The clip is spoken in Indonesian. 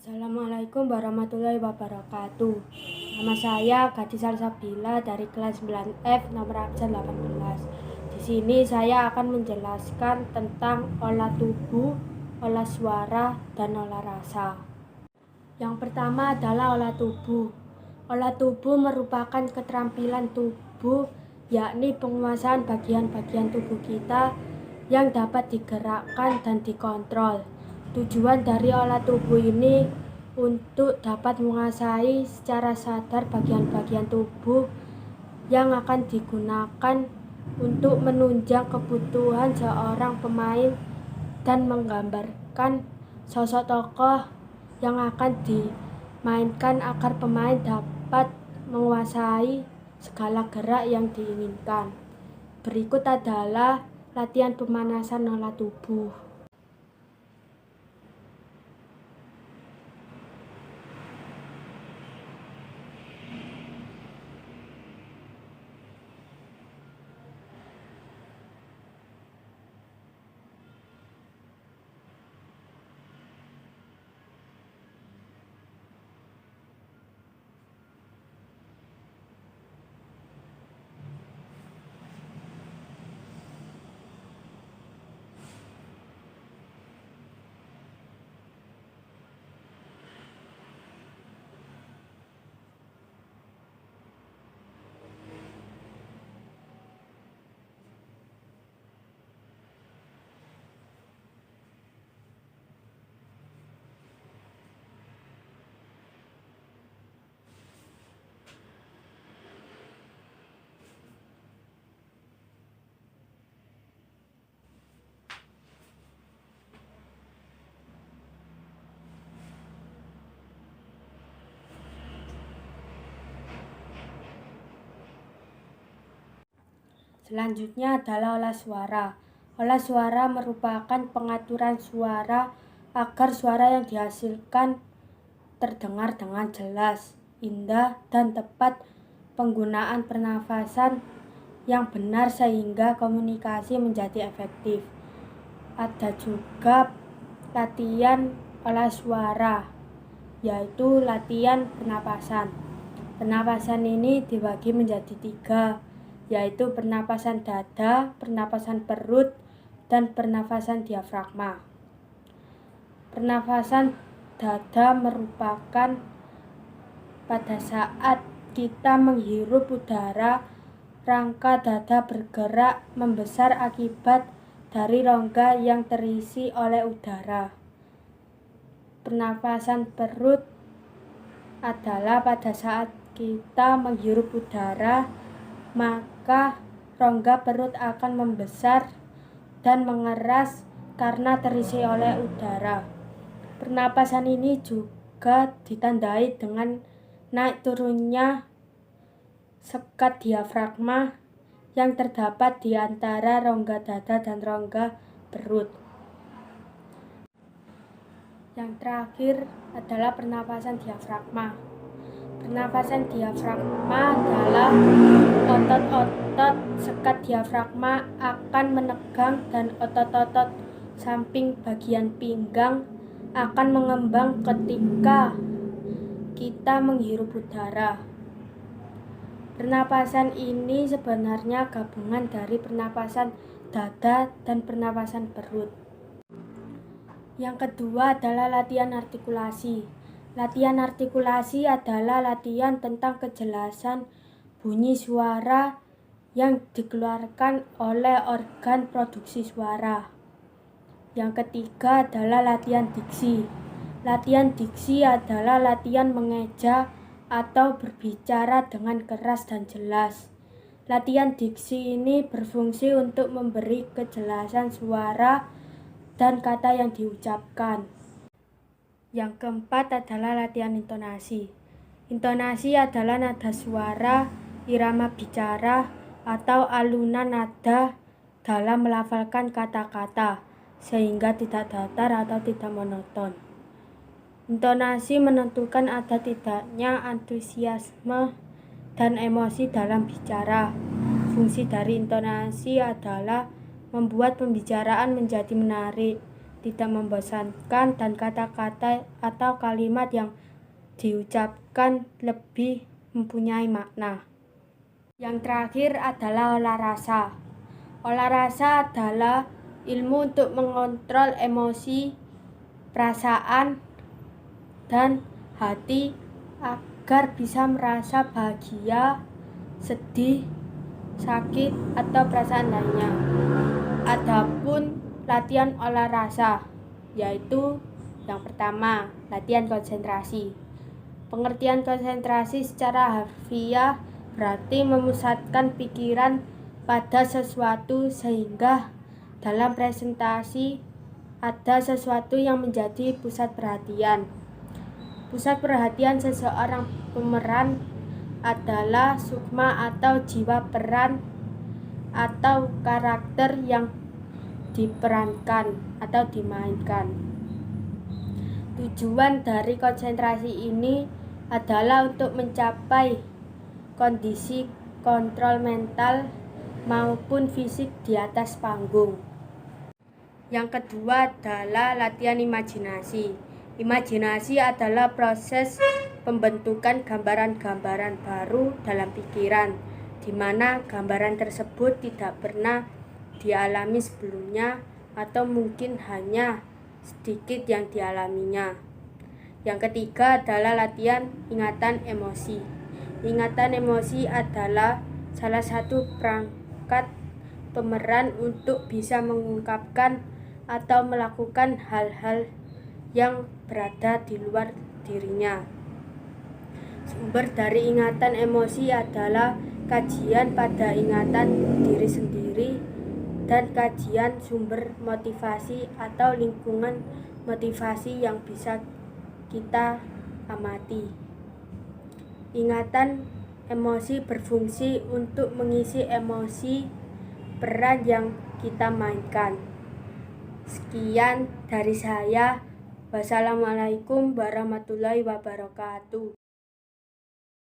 Assalamualaikum warahmatullahi wabarakatuh. Nama saya Gadis Salsabila dari kelas 9F nomor absen 18. Di sini saya akan menjelaskan tentang olah tubuh, olah suara, dan olah rasa. Yang pertama adalah olah tubuh. Olah tubuh merupakan keterampilan tubuh, yakni penguasaan bagian-bagian tubuh kita yang dapat digerakkan dan dikontrol. Tujuan dari olah tubuh ini untuk dapat menguasai secara sadar bagian-bagian tubuh yang akan digunakan untuk menunjang kebutuhan seorang pemain dan menggambarkan sosok tokoh yang akan dimainkan agar pemain dapat menguasai segala gerak yang diinginkan. Berikut adalah latihan pemanasan olah tubuh. Selanjutnya adalah olah suara. Olah suara merupakan pengaturan suara agar suara yang dihasilkan terdengar dengan jelas, indah, dan tepat. Penggunaan pernafasan yang benar sehingga komunikasi menjadi efektif. Ada juga latihan olah suara, yaitu latihan pernapasan. Pernapasan ini dibagi menjadi 3, yaitu pernapasan dada, pernapasan perut, dan pernapasan diafragma. Pernapasan dada merupakan pada saat kita menghirup udara, rangka dada bergerak membesar akibat dari rongga yang terisi oleh udara. Pernapasan perut adalah pada saat kita menghirup udara, maka rongga perut akan membesar dan mengeras karena terisi oleh udara. Pernapasan ini juga ditandai dengan naik turunnya sekat diafragma yang terdapat di antara rongga dada dan rongga perut. Yang terakhir adalah pernapasan diafragma. Pernapasan diafragma adalah otot-otot sekat diafragma akan menegang dan otot-otot samping bagian pinggang akan mengembang ketika kita menghirup udara. Pernapasan ini sebenarnya gabungan dari pernapasan dada dan pernapasan perut. Yang kedua adalah latihan artikulasi. Latihan artikulasi adalah latihan tentang kejelasan bunyi suara yang dikeluarkan oleh organ produksi suara. Yang ketiga adalah latihan diksi. Latihan diksi adalah latihan mengeja atau berbicara dengan keras dan jelas. Latihan diksi ini berfungsi untuk memberi kejelasan suara dan kata yang diucapkan. Yang keempat adalah latihan intonasi. Intonasi adalah nada suara, irama bicara, atau alunan nada dalam melafalkan kata-kata, sehingga tidak datar atau tidak monoton. Intonasi menentukan ada tidaknya antusiasme dan emosi dalam bicara. Fungsi dari intonasi adalah membuat pembicaraan menjadi menarik, tidak membosankan, dan kata-kata atau kalimat yang diucapkan lebih mempunyai makna. Yang terakhir adalah olah rasa. Olah rasa adalah ilmu untuk mengontrol emosi, perasaan, dan hati agar bisa merasa bahagia, sedih, sakit, atau perasaan lainnya. Adapun latihan olah rasa, yaitu yang pertama, latihan konsentrasi. Pengertian konsentrasi secara harfiah berarti memusatkan pikiran pada sesuatu sehingga dalam presentasi ada sesuatu yang menjadi pusat perhatian. Pusat perhatian seseorang pemeran adalah sukma atau jiwa peran atau karakter yang diperankan atau dimainkan. Tujuan dari konsentrasi ini adalah untuk mencapai kondisi kontrol mental maupun fisik di atas panggung. Yang kedua adalah latihan imajinasi. Imajinasi adalah proses pembentukan gambaran-gambaran baru dalam pikiran, di mana gambaran tersebut tidak pernah dialami sebelumnya atau mungkin hanya sedikit yang dialaminya. Yang ketiga adalah latihan ingatan emosi. Ingatan emosi adalah salah satu perangkat pemeran untuk bisa mengungkapkan atau melakukan hal-hal yang berada di luar dirinya. Sumber dari ingatan emosi adalah kajian pada ingatan diri sendiri dan kajian sumber motivasi atau lingkungan motivasi yang bisa kita amati. Ingatan emosi berfungsi untuk mengisi emosi peran yang kita mainkan. Sekian dari saya. Wassalamualaikum warahmatullahi wabarakatuh.